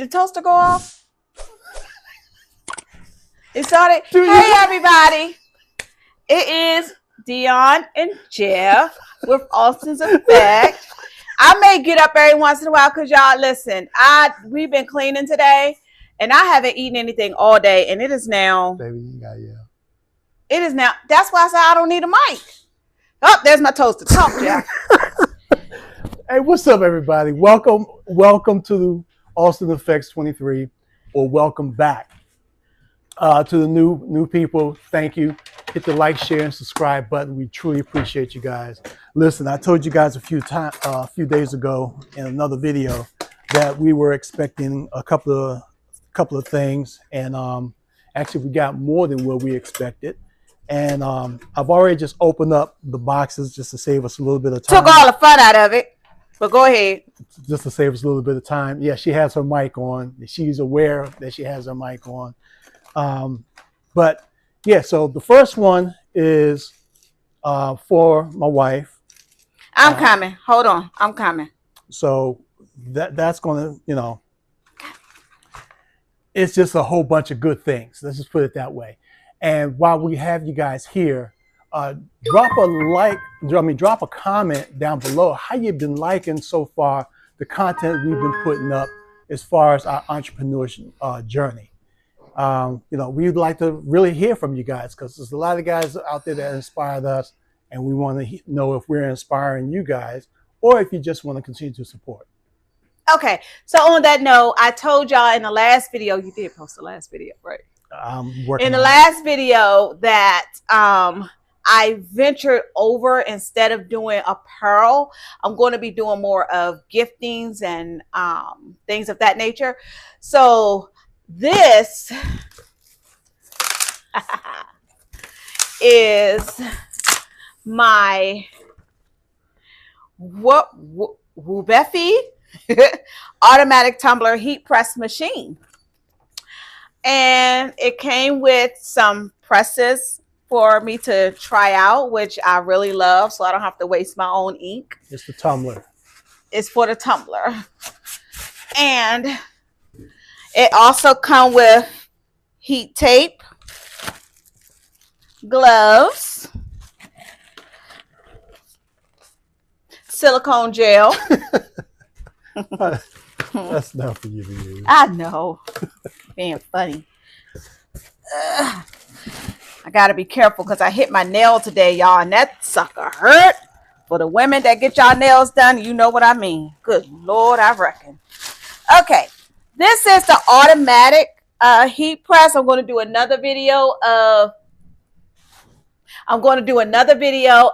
the toaster go off? It started. Hey, everybody. It is Dion and Jeff with Austin's Effect. I may get up every once in a while because y'all listen. We've been cleaning today, and I haven't eaten anything all day, and it is now. Baby, you got yeah. It is now. That's why I said I don't need a mic. Oh, there's my toaster. Talk, Jeff. Hey, what's up, everybody? Welcome to Austin Effects 23, or welcome back to the new people. Thank you. Hit the like, share, and subscribe button. We truly appreciate you guys. Listen, I told you guys a few days ago in another video that we were expecting a couple of things, and actually we got more than what we expected. And I've already just opened up the boxes just to save us a little bit of time. Took all the fun out of it, but go ahead. Just to save us a little bit of time. Yeah, she has her mic on. She's aware that she has her mic on. But yeah, so the first one is for my wife. I'm coming. Hold on. I'm coming. So that's going to, you know, it's just a whole bunch of good things. Let's just put it that way. And while we have you guys here, drop a comment down below how you've been liking so far the content we've been putting up as far as our entrepreneurship journey. You know, we'd like to really hear from you guys because there's a lot of guys out there that inspired us, and we want to know if we're inspiring you guys or if you just want to continue to support. Okay. So on that note, I told y'all in the last video, you did post the last video, right? I'm working in the last video that I ventured over, instead of doing apparel, I'm going to be doing more of giftings and things of that nature. So this is my Vevor automatic tumbler heat press machine. And it came with some presses for me to try out, which I really love, so I don't have to waste my own ink. It's the tumbler. It's for the tumbler. And it also comes with heat tape, gloves, silicone gel. That's not for you to use. I know. Being funny. I gotta be careful because I hit my nail today, y'all, and that sucker hurt. For the women that get y'all nails done, you know what I mean. Good Lord, I reckon. Okay, this is the automatic heat press. I'm going to do another video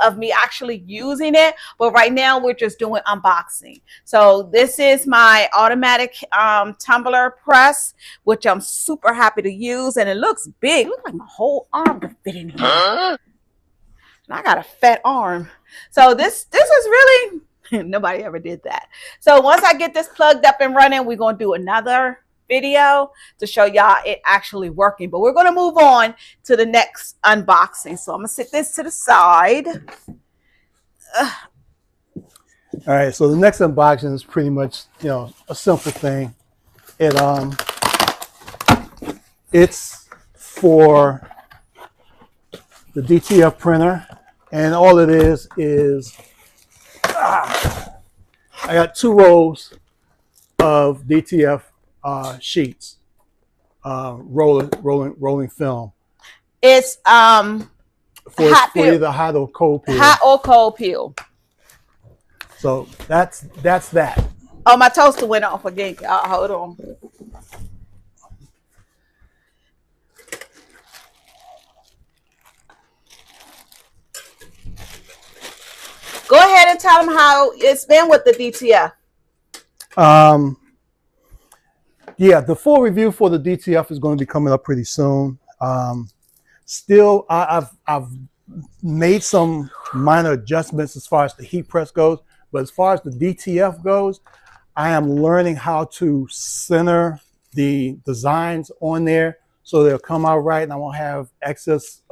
of me actually using it, but right now we're just doing unboxing. So this is my automatic tumbler press, which I'm super happy to use, and it looks big. It looks like my whole arm could fit in here. And I got a fat arm. So this is really nobody ever did that. So once I get this plugged up and running, we're going to do another video to show y'all it actually working, but we're going to move on to the next unboxing. So I'm gonna sit this to the side. All right, so the next unboxing is pretty much, you know, a simple thing. It's for the DTF printer, and all it is I got 2 rolls of DTF sheets, rolling film. It's for either hot or cold peel. Hot or cold peel. So that's that. Oh, my toaster went off again. Hold on. Go ahead and tell them how it's been with the DTF. Yeah, the full review for the DTF is going to be coming up pretty soon. Still, I've made some minor adjustments as far as the heat press goes, but as far as the DTF goes, I am learning how to center the designs on there so they'll come out right, and I won't have excess.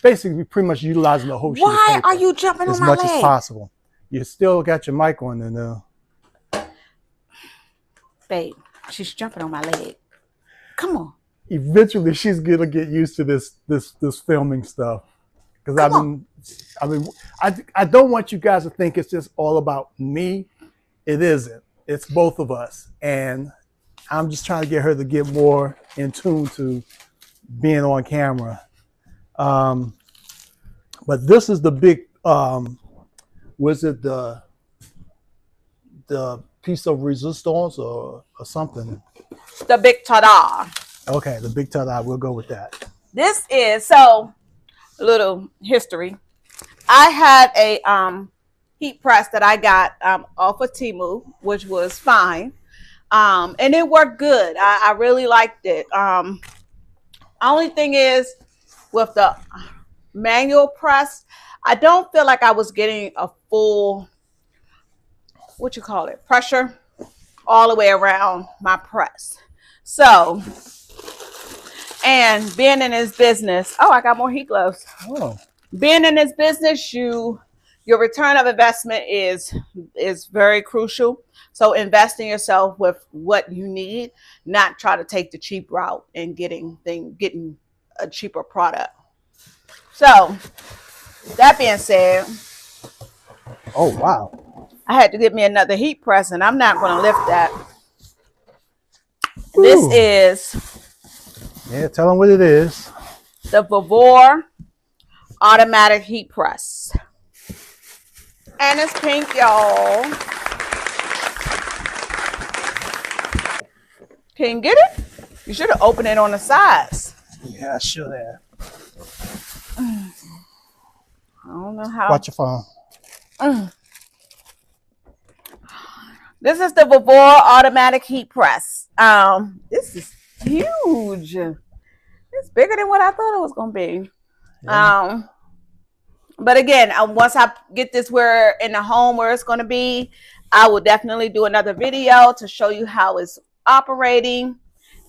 Basically, pretty much utilizing the whole sheet of paper. Why are you jumping on my leg? As much as possible. You still got your mic on there now. Babe. She's jumping on my leg. Come on. Eventually, she's gonna get used to this filming stuff. Because I don't want you guys to think it's just all about me. It isn't. It's both of us, and I'm just trying to get her to get more in tune to being on camera. But this is the big. Was it the piece of resistance or something? The big ta-da. Okay, the big ta-da. We'll go with that. This is so little history. I had a heat press that I got off of Temu, which was fine, and it worked good. I really liked it. Only thing is with the manual press, I don't feel like I was getting a full, what you call it, pressure all the way around my press. So, and being in this business, oh, I got more heat gloves. Oh. Being in this business, your return of investment is very crucial. So invest in yourself with what you need, not try to take the cheap route and getting a cheaper product. So that being said, oh wow, I had to get me another heat press, and I'm not going to lift that. Ooh. This is, yeah, tell them what it is. The Vevor automatic heat press, and it's pink, y'all. Can you get it? You should have opened it on the sides. Yeah, I should have. I don't know how. Watch your phone. This is the Vevor automatic heat press. This is huge. It's bigger than what I thought it was gonna be. Yeah. But again, once I get this where in the home where it's gonna be, I will definitely do another video to show you how it's operating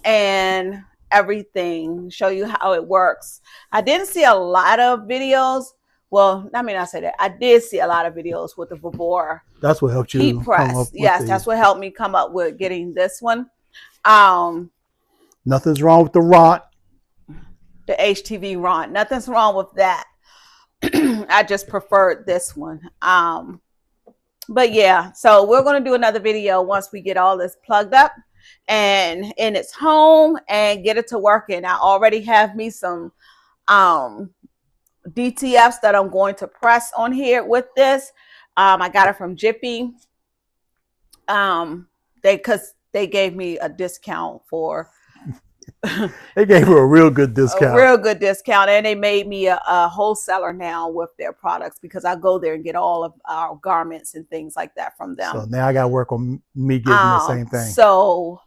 and everything, show you how it works. I didn't see a lot of videos. Well, I mean, I say that I did see a lot of videos with the Vevor. That's what helped you heat press. Yes, that's what helped me come up with getting this one. Nothing's wrong with the rod. The HTV rod. Nothing's wrong with that. I just preferred this one. But yeah, so we're going to do another video once we get all this plugged up and in its home and get it to working. I already have me some DTFs that I'm going to press on here with this. I got it from Jiffy. Because they gave me a discount for. They gave her a real good discount. A real good discount, and they made me a wholesaler now with their products because I go there and get all of our garments and things like that from them. So now I got to work on me getting the same thing. So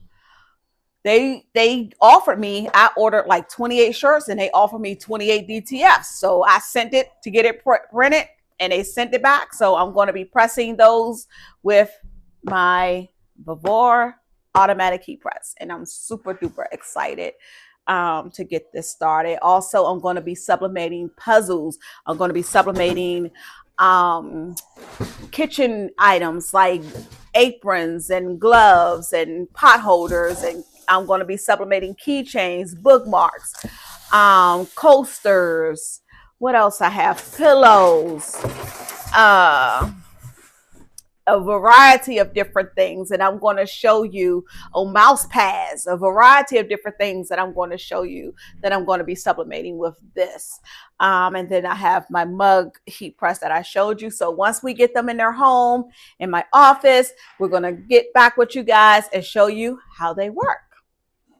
they offered me, I ordered like 28 shirts and they offered me 28 DTFs. So I sent it to get it printed and they sent it back. So I'm going to be pressing those with my Vevor automatic heat press, and I'm super duper excited to get this started. Also, I'm going to be sublimating puzzles. I'm going to be sublimating kitchen items like aprons and gloves and pot holders, and I'm going to be sublimating keychains, bookmarks, coasters. What else I have? Pillows, a variety of different things, and I'm going to show you mouse pads, a variety of different things that I'm going to show you that I'm going to be sublimating with this. And then I have my mug heat press that I showed you. So once we get them in their home, in my office, we're going to get back with you guys and show you how they work.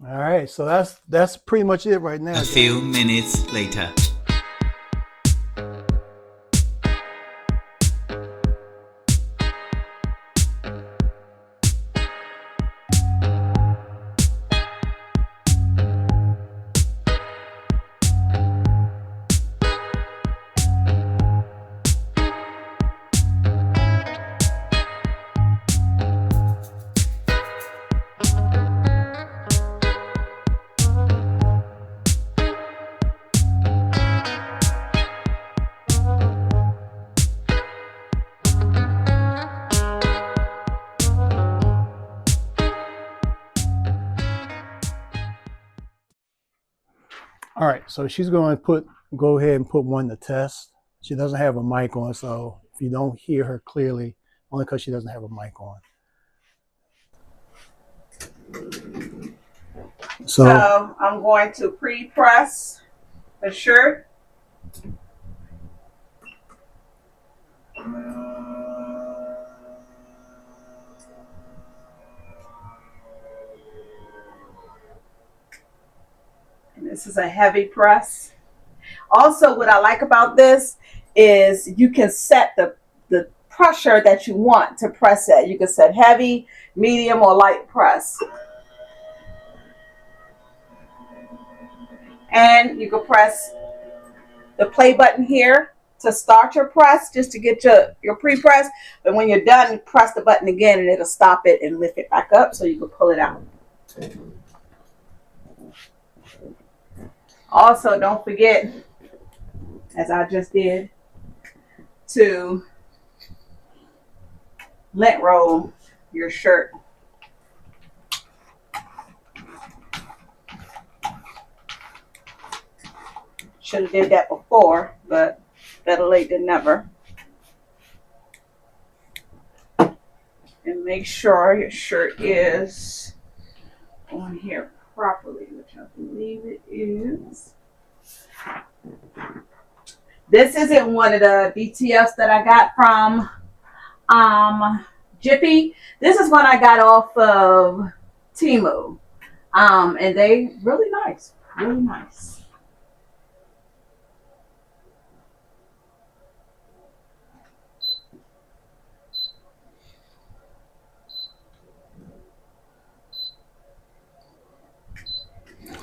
All right, so that's pretty much it right now. A few minutes later. All right, so she's going to go ahead and put one to test. She doesn't have a mic on, so if you don't hear her clearly, only because she doesn't have a mic on. So I'm going to pre-press the shirt. And this is a heavy press. Also, what I like about this is you can set the pressure that you want to press at. You can set heavy, medium, or light press. And you can press the play button here to start your press, just to get your pre-press. But when you're done, press the button again and it'll stop it and lift it back up so you can pull it out. Also, don't forget, as I just did, to lint roll your shirt. Should have did that before, but better late than never. And make sure your shirt is on here properly, which I believe it is. This isn't one of the DTFs that I got from Jiffy. This is one I got off of Temu. And they really nice. Really nice.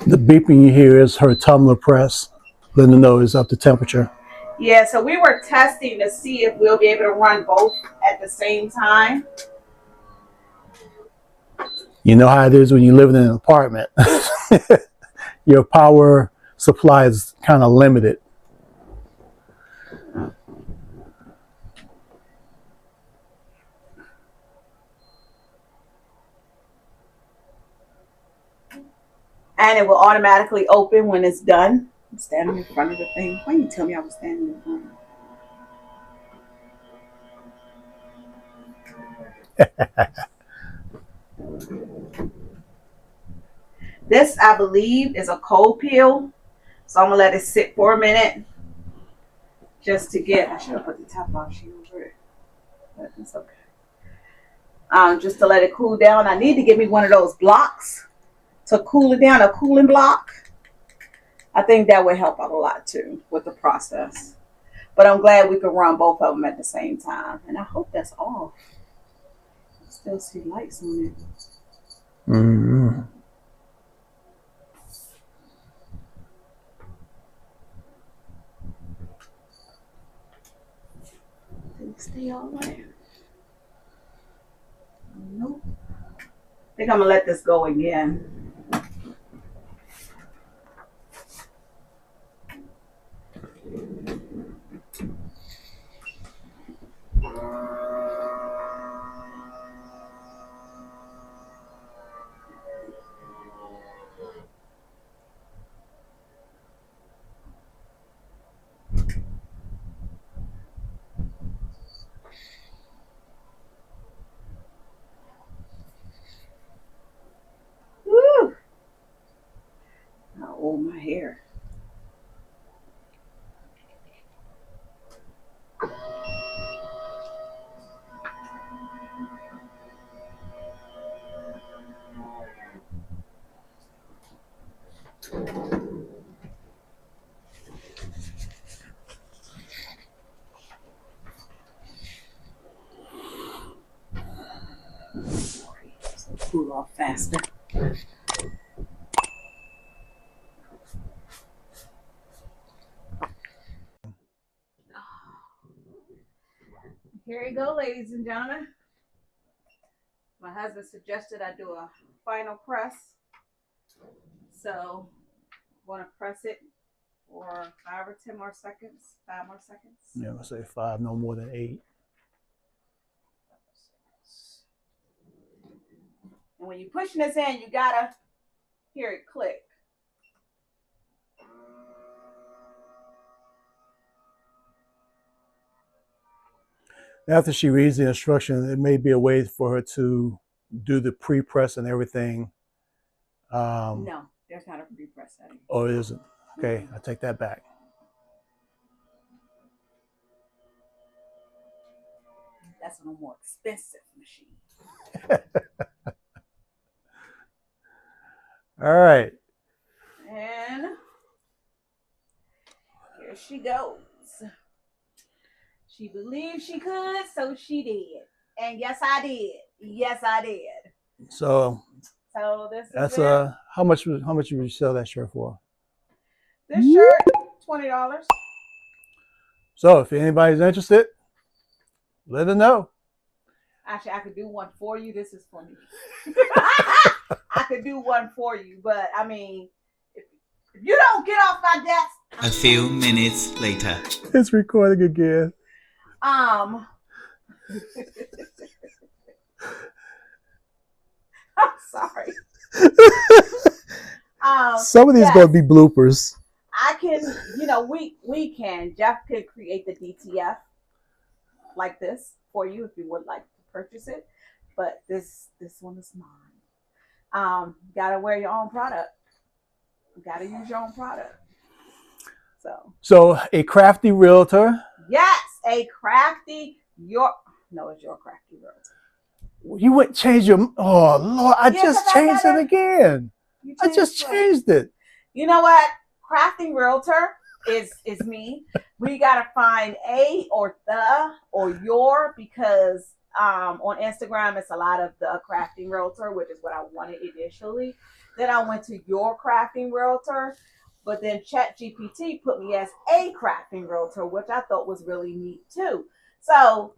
The beeping you hear is her tumbler press, letting her know it's up to temperature. Yeah, so we were testing to see if we'll be able to run both at the same time. You know how it is when you live in an apartment. Your power supply is kind of limited. And it will automatically open when it's done. I'm standing in front of the thing. Why didn't you tell me I was standing in front? This, I believe, is a cold peel. So I'm going to let it sit for a minute. Just to get, I should have put the Teflon sheet over it. But it's okay. Just to let it cool down. I need to get me one of those blocks to cool it down, a cooling block. I think that would help out a lot too with the process. But I'm glad we could run both of them at the same time. And I hope that's off. I still see lights on it. Mm-hmm. Did it stay all right? Nope. I think I'm going to let this go again. Woo! Oh, my hair. Cool off faster. Here you go, ladies and gentlemen. My husband suggested I do a final press. So I'm going to press it for 5 or 10 more seconds. 5 more seconds. Yeah, let's say 5, no more than 8. And when you're pushing this in, you gotta hear it click. After she reads the instruction, it may be a way for her to do the pre-press and everything. No, there's not a pre-press setting. Oh, it isn't. Okay, I take that back. That's a more expensive machine. All right. And here she goes. She believed she could, so she did. And yes, I did. Yes, I did. So this is that's it. how much would you sell that shirt for? This shirt, $20. So if anybody's interested, let her know. Actually, I could do one for you. This is for me. I could do one for you, but I mean, if you don't get off my desk. A few minutes later. It's recording again. I'm sorry. Some of these gonna be bloopers. I can, we can. Jeff could create the DTF like this for you if you would like to purchase it. But this one is mine. You gotta wear your own product. You gotta use your own product. So a crafty realtor. Yes, a crafty it's your crafty realtor. You wouldn't change your. Oh Lord, I just changed it again. I just changed it. You know what? Crafting realtor is me. We gotta find a or the or your, because on Instagram it's a lot of the crafting realtor, which is what I wanted initially. Then I went to your crafting realtor, but then ChatGPT put me as a crafting realtor, which I thought was really neat too. So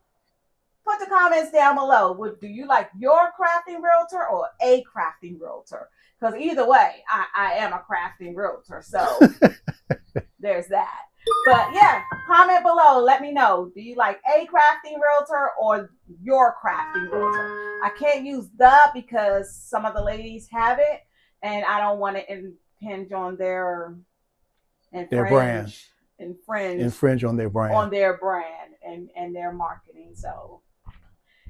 put the comments down below. Do you like your crafting realtor or a crafting realtor? Because either way, I am a crafting realtor. So there's that. But yeah, comment below. Let me know. Do you like a crafting realtor or your crafting realtor? I can't use the because some of the ladies have it, and I don't want to impinge on their brand. Infringe on their brand. On their brand and their marketing. So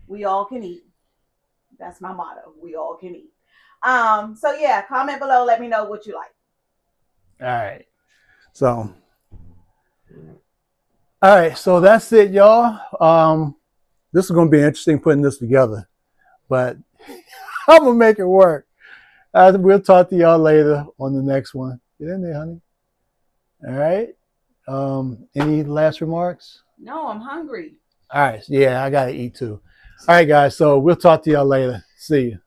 we all can eat. That's my motto. We all can eat. So yeah, comment below. Let me know what you like. All right. So that's it, y'all. This is going to be interesting putting this together, but I'm going to make it work. We'll talk to y'all later on the next one. Get in there, honey. All right. Any last remarks? No, I'm hungry. All right. Yeah, I got to eat too. All right, guys. So we'll talk to y'all later. See you.